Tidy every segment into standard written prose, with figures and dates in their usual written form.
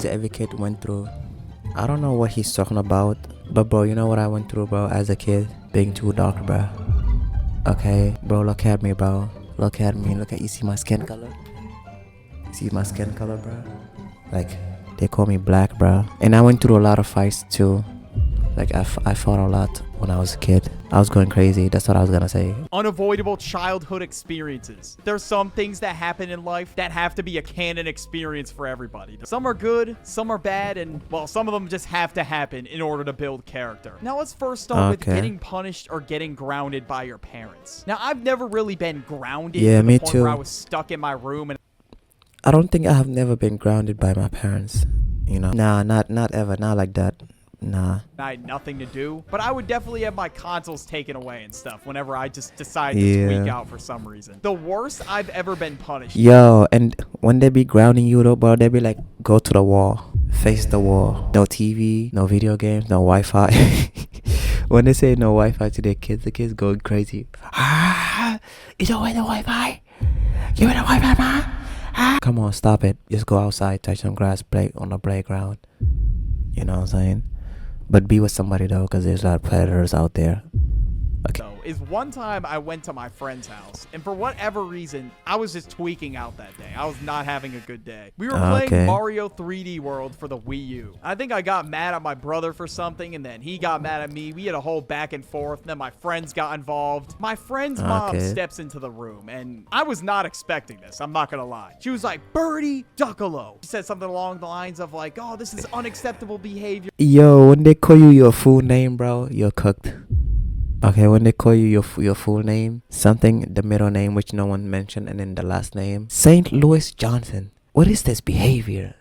things every kid went through. I don't know what he's talking about, but bro, you know what I went through, bro, as a kid? Being too dark, bro. Okay, bro, look at me, bro. Look at me. Look at, you see my skin color? You see my skin color, bro? Like, they call me black, bro. And I went through a lot of fights too. Like, I fought a lot when I was a kid. I was going crazy. That's what I was gonna say. Unavoidable childhood experiences. There's some things that happen in life that have to be a canon experience for everybody. Some are good, some are bad, and, well, some of them just have to happen in order to build character. Now, let's first start with getting punished or getting grounded by your parents. Now, I've never really been grounded to the point where I was stuck in my room. And I don't think I have never been grounded by my parents. You know? Nah, not ever. Not like that. Nah. I had nothing to do, but I would definitely have my consoles taken away and stuff whenever I just decided to tweak out for some reason. The worst I've ever been punished. Yo, and when they be grounding you though, bro, they be like, go to the wall, face the wall. No TV, no video games, no Wi-Fi. When they say no Wi-Fi to their kids, the kids going crazy. You don't want the Wi-Fi? Give me the Wi-Fi, ma. Come on, stop it. Just go outside, touch some grass, play on the playground. You know what I'm saying? But be with somebody though, because there's a lot of predators out there. Okay. So, is one time I went to my friend's house, and for whatever reason, I was just tweaking out that day. I was not having a good day. We were playing Mario 3D World for the Wii U. I think I got mad at my brother for something, and then he got mad at me. We had a whole back and forth, and then my friends got involved. My friend's mom steps into the room, and I was not expecting this. I'm not gonna lie. She was like, Birdie Duckalo. She said something along the lines of like, oh, this is unacceptable behavior. Yo, when they call you your full name, bro, you're cooked. Okay, when they call you your full name, something, the middle name, which no one mentioned, and then the last name, St. Louis Johnson. What is this behavior?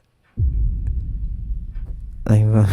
I'm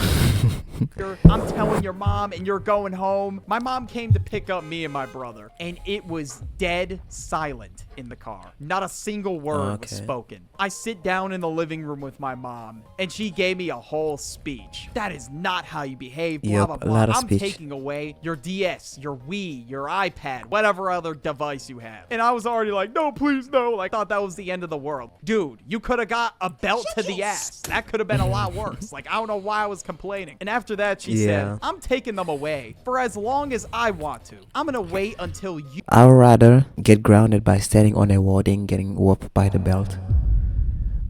telling your mom and you're going home. My mom came to pick up me and my brother, and it was dead silent in the car. Not a single word was spoken. I sit down in the living room with my mom, and she gave me a whole speech. That is not how you behave, blah, blah, blah. I'm taking away your DS, your Wii, your iPad, whatever other device you have. And I was already like, no, please, no. Like, I thought that was the end of the world. Dude, you could have got a belt to the ass. That could have been a lot worse. Like, I don't know why I was complaining. And after that, she said, I'm taking them away for as long as I want to. I'm gonna wait until you. I would rather get grounded by standing on a wall than getting whooped by the belt.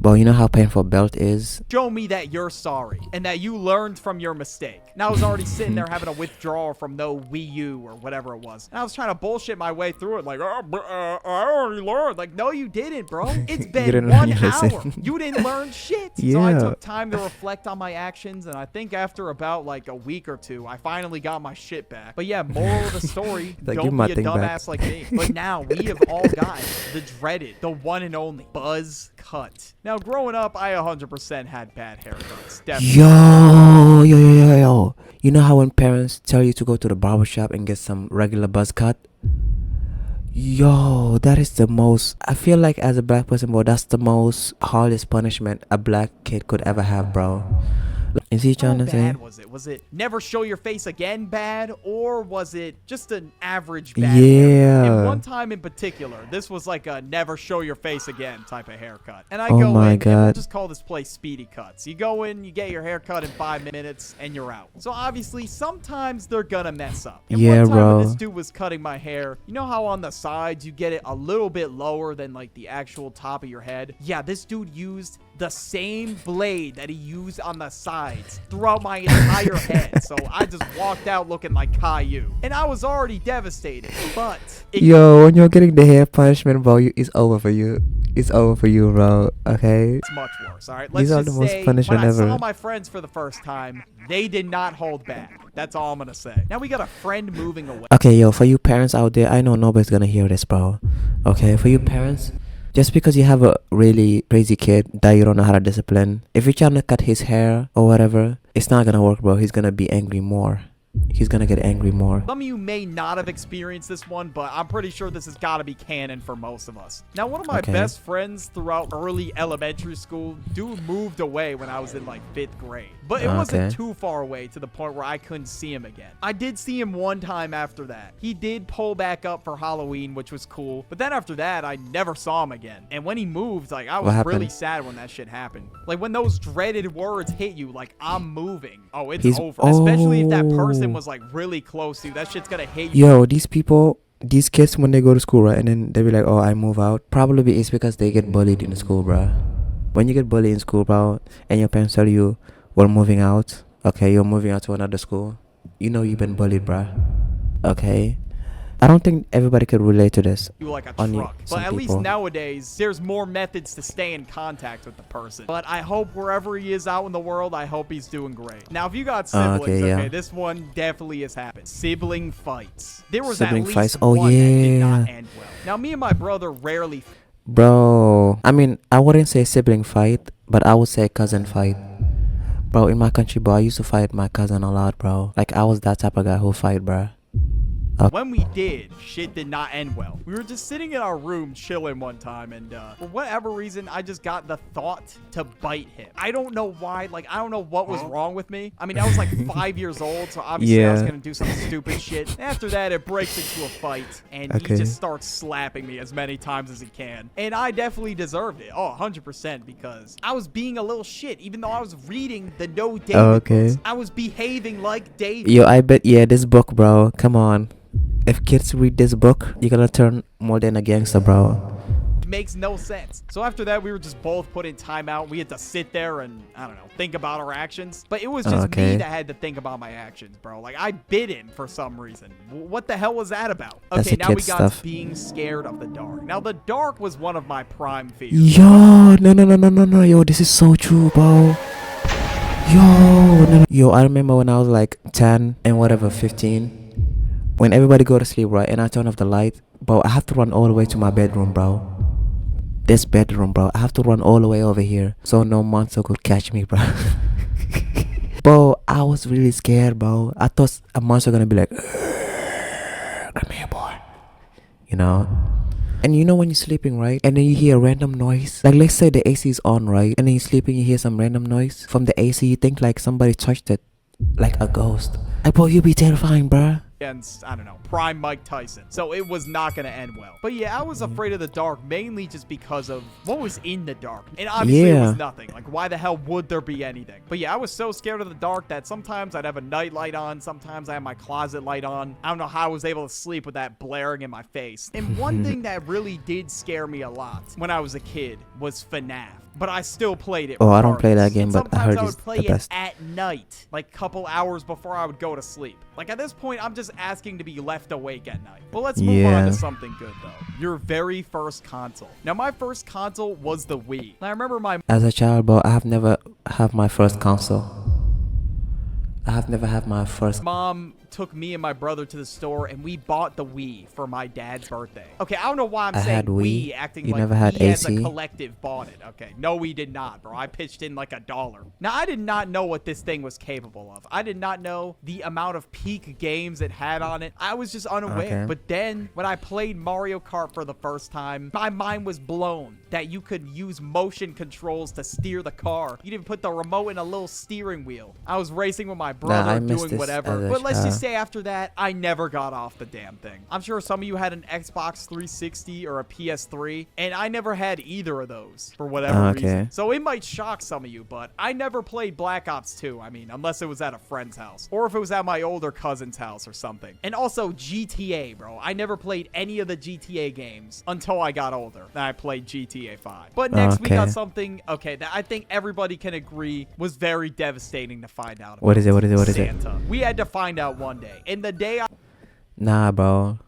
But you know how painful belt is? Show me that you're sorry and that you learned from your mistake. Now I was already sitting there having a withdrawal from no Wii U or whatever it was. And I was trying to bullshit my way through it like, I already learned. Like, no, you didn't, bro. It's been 1 hour. You didn't learn shit. Yeah. So I took time to reflect on my actions. And I think after about like a week or two, I finally got my shit back. But yeah, moral of the story, like, don't be a dumbass like me. But now we have all got the dreaded, the one and only buzz cut. Now, growing up, I 100% had bad haircuts. Definitely. Yo. You know how when parents tell you to go to the barbershop and get some regular buzz cut? Yo, that is the most, I feel like as a black person, bro, that's the most hardest punishment a black kid could ever have, bro. Is he trying to say? How bad was it? Was it never show your face again bad, or was it just an average bad haircut? And one time in particular, this was like a never show your face again type of haircut. And I go in, and we'll just call this place Speedy Cuts. You go in, you get your haircut in 5 minutes, and you're out. So obviously, sometimes they're gonna mess up. And one time when this dude was cutting my hair, you know how on the sides you get it a little bit lower than like the actual top of your head? Yeah, this dude used the same blade that he used on the sides throughout my entire head. So I just walked out looking like Caillou. And I was already devastated, but... Yo, when you're getting the hair punishment, bro, it's over for you. It's over for you, bro, okay? It's much worse, all right? Let's just say, when I saw my friends for the first time, they did not hold back. That's all I'm gonna say. Now we got a friend moving away. Okay, yo, for you parents out there, I know nobody's gonna hear this, bro. Okay, for you parents... Just because you have a really crazy kid that you don't know how to discipline, if you're trying to cut his hair or whatever, it's not gonna work, bro. He's gonna be angry more. he's gonna get angry more. Some of you may not have experienced this one, but I'm pretty sure this has got to be canon for most of us. Now, one of my best friends throughout early elementary school, dude moved away when I was in like 5th grade. But it wasn't too far away to the point where I couldn't see him again. I did see him one time after that. He did pull back up for Halloween, which was cool. But then after that, I never saw him again. And when he moved, like, I was really sad when that shit happened. Like, when those dreaded words hit you, like, I'm moving. Oh, it's over. Especially if that person was, like, really close to you. That shit's gonna hit you. Yo, these kids, when they go to school, right, and then they be like, oh, I move out. Probably it's because they get bullied in school, bro. When you get bullied in school, bro, and your parents tell you, we're moving out. Okay, you're moving out to another school. You know you've been bullied, bro. Okay. I don't think everybody could relate to this. You like a truck. But at least nowadays, there's more methods to stay in contact with the person. But I hope wherever he is out in the world, I hope he's doing great. Now, if you got siblings, okay, this one definitely has happened. Sibling fights. There was at least one that did not end well. Now, me and my brother rarely... Bro, I mean, I wouldn't say sibling fight, but I would say cousin fight. Bro, in my country, bro, I used to fight my cousin a lot, bro. Like, I was that type of guy who fight, bro. When we did, shit did not end well. We were just sitting in our room chilling one time, and for whatever reason, I just got the thought to bite him. I don't know why. Like, I don't know what was wrong with me. I mean, I was like 5 years old, so obviously I was going to do some stupid shit. After that, it breaks into a fight, and he just starts slapping me as many times as he can. And I definitely deserved it. Oh, 100%, because I was being a little shit, even though I was reading the No David books. I was behaving like David. Yo, I bet, this book, bro. Come on. If kids read this book, you're gonna turn more than a gangster, bro. Makes no sense. So after that, we were just both put in timeout. We had to sit there and, I don't know, think about our actions. But it was just me that had to think about my actions, bro. Like, I bit him for some reason. What the hell was that about? Okay, now we got to being scared of the dark. Now, the dark was one of my prime fears. Yo, no. Yo, this is so true, bro. Yo, I remember when I was like 10 and whatever, 15. When everybody go to sleep, right, and I turn off the light, bro, I have to run all the way to my bedroom, bro. This bedroom, bro. I have to run all the way over here so no monster could catch me, bro. Bro, I was really scared, bro. I thought a monster gonna be like, come here, boy. You know? And you know when you're sleeping, right? And then you hear a random noise. Like, let's say the AC is on, right? And then you're sleeping, you hear some random noise from the AC. You think like somebody touched it. Like a ghost. Like, bro, you'd be terrifying, bro. Against, I don't know, prime Mike Tyson. So it was not going to end well. But yeah, I was afraid of the dark mainly just because of what was in the dark. And obviously it was nothing. Like, why the hell would there be anything? But yeah, I was so scared of the dark that sometimes I'd have a night light on. Sometimes I had my closet light on. I don't know how I was able to sleep with that blaring in my face. And one thing that really did scare me a lot when I was a kid was FNAF. But I still played it. Oh, I don't play that game, but I heard it's the best. Sometimes I would play it at night, like a couple hours before I would go to sleep. Like, at this point, I'm just asking to be left awake at night. Well, let's move on to something good, though. Your very first console. Now, my first console was the Wii. Now, I remember as a child, bro, I have never had my first console. I have never had my first... Mom took me and my brother to the store, and we bought the Wii for my dad's birthday. Okay, I don't know why I'm saying we, acting like never had we AC? as a collective bought it. Okay, no, we did not, bro. I pitched in like $1. Now, I did not know what this thing was capable of. I did not know the amount of peak games it had on it. I was just unaware. But then, when I played Mario Kart for the first time, my mind was blown that you could use motion controls to steer the car. You didn't put the remote in a little steering wheel. I was racing with my brother, doing whatever. But let's just say after that, I never got off the damn thing. I'm sure some of you had an Xbox 360 or a PS3, and I never had either of those for whatever reason. So it might shock some of you, but I never played Black Ops 2. I mean, unless it was at a friend's house, or if it was at my older cousin's house or something. And also GTA, bro. I never played any of the GTA games until I got older. Then I played GTA 5. But next we got something, that I think everybody can agree was very devastating to find out about. What is it? Santa. We had to find out one day. And the day Nah, bro.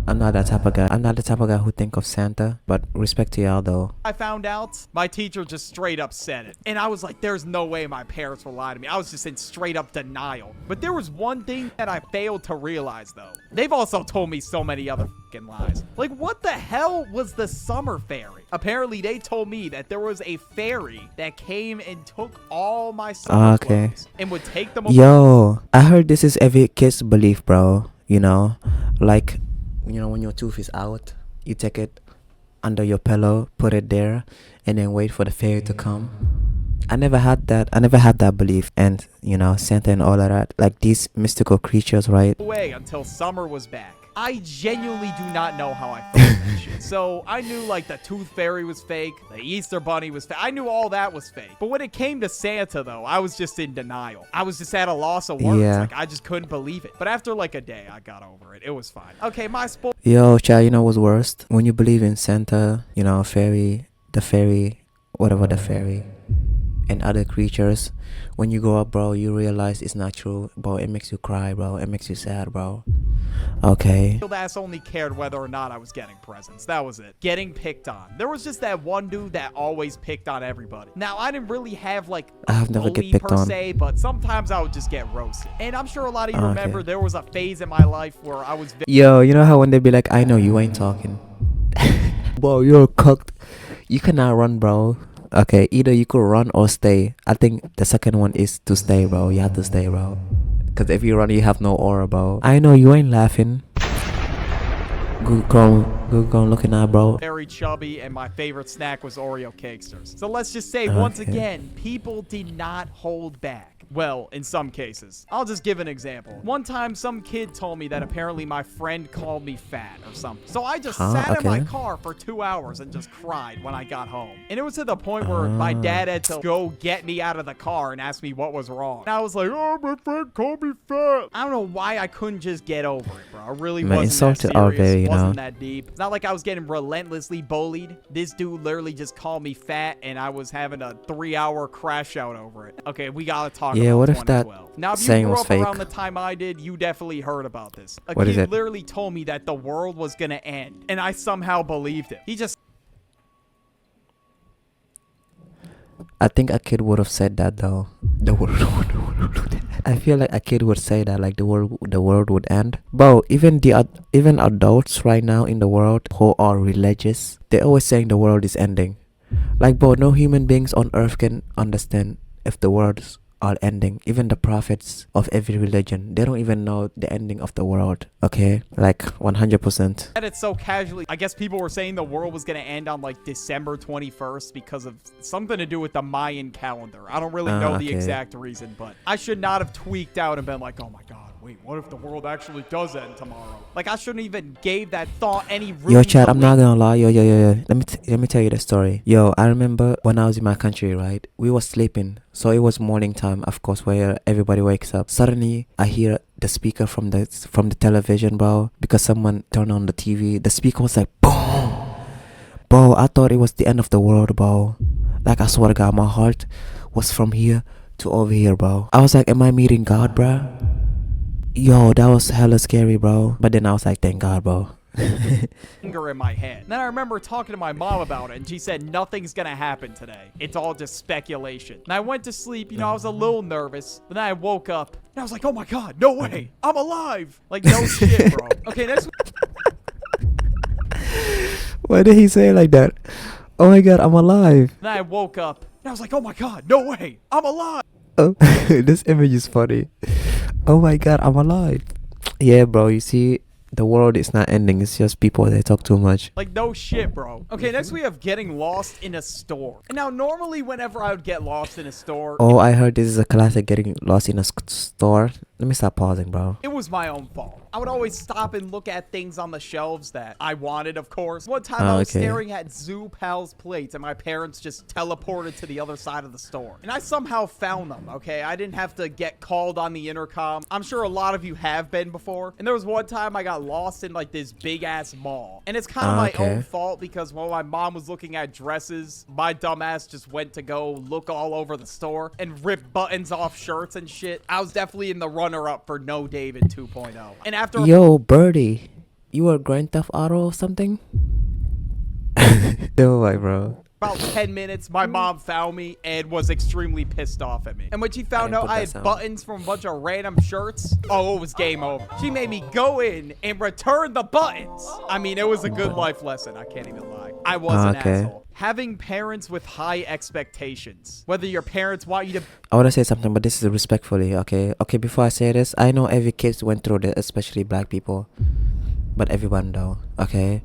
I'm not that type of guy. I'm not the type of guy who think of Santa. But respect to y'all though. I found out, my teacher just straight up said it. And I was like, there's no way my parents will lie to me. I was just in straight up denial. But there was one thing that I failed to realize though. They've also told me so many other fucking lies. Like, what the hell was the summer fairy? Apparently they told me that there was a fairy that came and took all my summer clothes and would take them away. Yo, I heard this is every kid's belief, bro. You know, like, you know, when your tooth is out, you take it under your pillow, put it there, and then wait for the fairy to come. I never had that. I never had that belief. And, you know, Santa and all of that, like these mystical creatures, right? Away until summer was back. I genuinely do not know how I felt that shit. So I knew like the tooth fairy was fake, the Easter bunny was fake. I knew all that was fake. But when it came to Santa though, I was just in denial. I was just at a loss of words. Yeah. Like I just couldn't believe it. But after like a day, I got over it. It was fine. Okay, my spoil. Yo, child, you know what's worst? When you believe in Santa, you know, the fairy, whatever the fairy, and other creatures, when you grow up, bro, you realize it's not true, bro. It makes you cry, bro. It makes you sad, bro. Okay. Ass only cared whether or not I was getting presents. That was it. Getting picked on. There was just that one dude that always picked on everybody. Now, I didn't really have like I have never get picked per on se, but sometimes I would just get roasted. And I'm sure a lot of you remember there was a phase in my life where I was Yo, you know how when they be like, I know you ain't talking. Bro, you're cooked. You cannot run, bro. Okay, either you could run or stay. I think the second one is to stay, bro. You have to stay, bro. Because if you run, you have no aura, bro. I know you ain't laughing. Good girl looking at, bro. Very chubby, and my favorite snack was Oreo Cakesters. So let's just say, once again, people did not hold back. Well, in some cases. I'll just give an example. One time, some kid told me that apparently my friend called me fat or something. So I just sat in my car for 2 hours and just cried when I got home. And it was to the point where my dad had to go get me out of the car and ask me what was wrong. And I was like, oh, my friend called me fat. I don't know why I couldn't just get over it, bro. I really wasn't that serious. It wasn't that deep. It's not like I was getting relentlessly bullied. This dude literally just called me fat and I was having a 3-hour crash out over it. Okay, we gotta talk about what if that now, if you saying grew was up fake? around the time I did, you definitely heard about this. A What is kid it? literally told me that the world was gonna end, and I somehow believed it. He just... I think a kid would have said that though. The world. I feel like a kid would say that, like the world would end. Bro, even adults right now in the world who are religious, they're always saying the world is ending. Like, bro, no human beings on earth can understand if the world are ending. Even the prophets of every religion, they don't even know the ending of the world. Okay, like 100%. And it's so casually. I guess people were saying the world was gonna end on like December 21st because of something to do with the Mayan calendar. I don't really know the exact reason, but I should not have tweaked out and been like, oh my god, wait, what if the world actually does end tomorrow? Like, I shouldn't even gave that thought any room. Yo, Chad, I'm not gonna lie. Yo. Let me tell you the story. Yo, I remember when I was in my country, right? We were sleeping, so it was morning time, of course, where everybody wakes up. Suddenly, I hear the speaker from the television, bro, because someone turned on the TV. The speaker was like, boom, bro. I thought it was the end of the world, bro. Like, I swear to God, my heart was from here to over here, bro. I was like, am I meeting God, bro? Yo, that was hella scary, bro. But then I was like, thank God, bro. Finger in my head. Then I remember talking to my mom about it, and she said nothing's gonna happen today. It's all just speculation. And I went to sleep. You know, I was a little nervous. But then I woke up, and I was like, oh my god, no way, I'm alive. Like, no shit, bro. Okay, next. Why did he say it like that? Oh my god, I'm alive. Then I woke up, and I was like, oh my god, no way, I'm alive. Oh, this image is funny. Oh my god, I'm alive. Yeah, bro, you see, the world is not ending. It's just people, they talk too much. Like, no shit, bro. Okay, next we have getting lost in a store. And now, normally, whenever I would get lost in a store... Oh, I heard this is a classic, getting lost in a store. Let me stop pausing, bro. It was my own fault. I would always stop and look at things on the shelves that I wanted, of course. One time I was staring at Zoo Pal's plates and my parents just teleported to the other side of the store. And I somehow found them, okay? I didn't have to get called on the intercom. I'm sure a lot of you have been before. And there was one time I got lost in like this big ass mall. And it's kind of my own fault because while my mom was looking at dresses, my dumbass just went to go look all over the store and rip buttons off shirts and shit. I was definitely in the runner-up for No David 2.0. And after Yo, Birdie. You were Grand Theft Auto or something? No way, bro. About 10 minutes, my mom found me and was extremely pissed off at me. And when she found out I had buttons from a bunch of random shirts, oh, it was game over. She made me go in and return the buttons. I mean, it was a good life lesson. I can't even lie. I was an asshole. Having parents with high expectations. Whether your parents want you to... I want to say something, but this is respectfully, okay? Okay, before I say this, I know every kid went through this, especially black people. But everyone though, okay?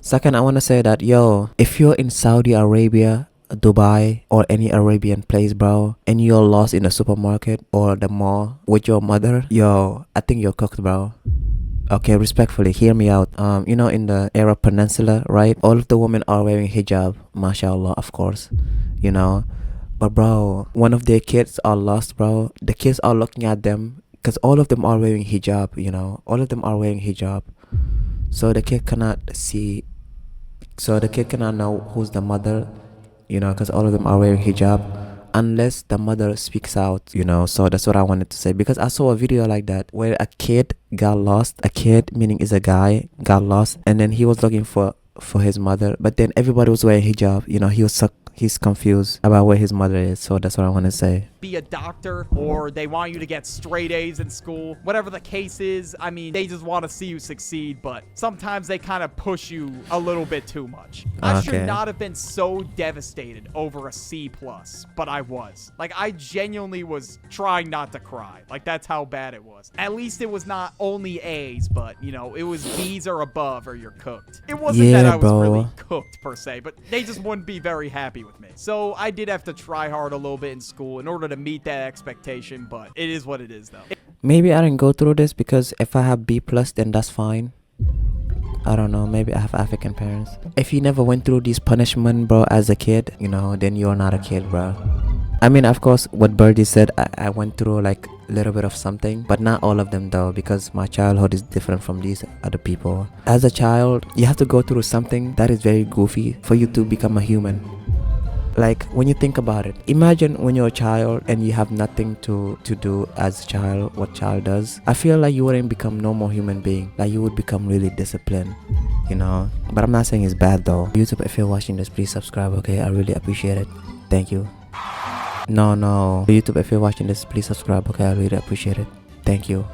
Second, I want to say that, yo, if you're in Saudi Arabia, Dubai, or any Arabian place, bro, and you're lost in a supermarket or the mall with your mother, yo, I think you're cooked, bro. Okay, respectfully, hear me out. You know, in the Arab Peninsula, right? All of the women are wearing hijab, mashallah, of course, you know. But bro, one of their kids are lost, bro. The kids are looking at them because all of them are wearing hijab, you know. All of them are wearing hijab. So the kid cannot see, so the kid cannot know who's the mother, you know, because all of them are wearing hijab, unless the mother speaks out, you know. So that's what I wanted to say, because I saw a video like that where a kid got lost. A kid, meaning is a guy, got lost, and then he was looking for his mother, but then everybody was wearing hijab, you know. He's confused about where his mother is. So that's what I want to say. Be a doctor, or they want you to get straight A's in school. Whatever the case is, I mean, they just want to see you succeed, but sometimes they kind of push you a little bit too much. I should not have been so devastated over a C+, but I was. Like, I genuinely was trying not to cry. Like, that's how bad it was. At least it was not only A's, but, you know, it was B's or above or you're cooked. It wasn't that I was really cooked, per se, but they just wouldn't be very happy with me. So I did have to try hard a little bit in school in order to meet that expectation, but it is what it is, though. Maybe I didn't go through this because if I have B+, then that's fine. I don't know, maybe I have African parents. If you never went through these punishment, bro, as a kid, you know, then you're not a kid, bro. I mean, of course, what Birdie said, I went through like a little bit of something, but not all of them though, because my childhood is different from these other people. As a child, you have to go through something that is very goofy for you to become a human. Like, when you think about it, imagine when you're a child and you have nothing to do as a child, what child does. I feel like you wouldn't become normal human being. Like, you would become really disciplined, you know. But I'm not saying it's bad though. YouTube, if you're watching this, please subscribe, okay? I really appreciate it. Thank you. No. YouTube, if you're watching this, please subscribe, okay? I really appreciate it. Thank you.